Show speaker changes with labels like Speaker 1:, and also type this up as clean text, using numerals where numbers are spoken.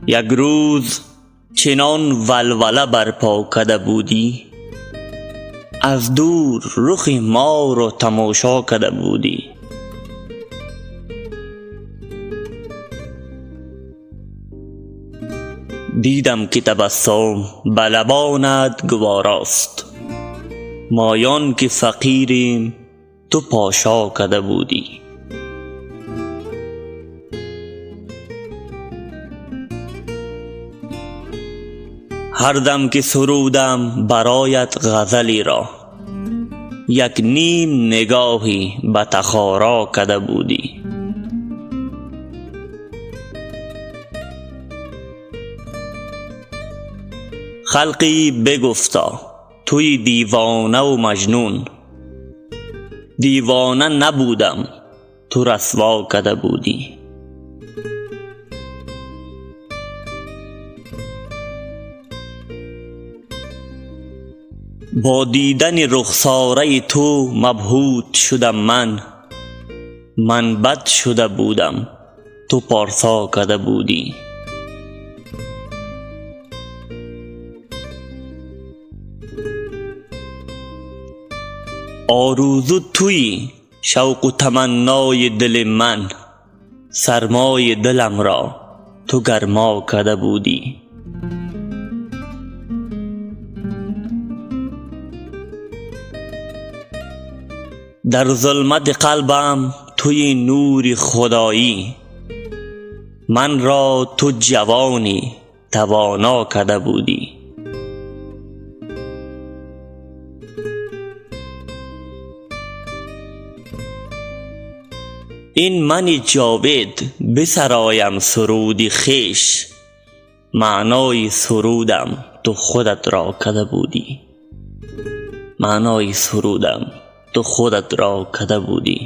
Speaker 1: یک روز چنان ولوله برپا کرده بودی، از دور رخ ما را تماشا کرده بودی. دیدم که تبسم به لبانت گواراست، مایان که فقیریم تو پاشا کرده بودی. هر دم که سرودم برایت غزلی را، یک نیم نگاهی به تخارا کرده بودی. خلقی بگفتا توی دیوانه و مجنون، دیوانه نبودم تو رسوا کرده بودی. با دیدن رخساره تو مبهوت شدم من بد شده بودم تو پارسا کرده بودی. آرزو توی شوق و تمنای دل من، سرمای دلم را تو گرما کرده بودی. در ظلمت قلبم توی نور خدایی، من را تو جوانی توانا کرده بودی. این من جاوید بسرایم سرودی خویش، معنای سرودم تو خودت را کرده بودی. معنای سرودم تو خودت را کرده بودی.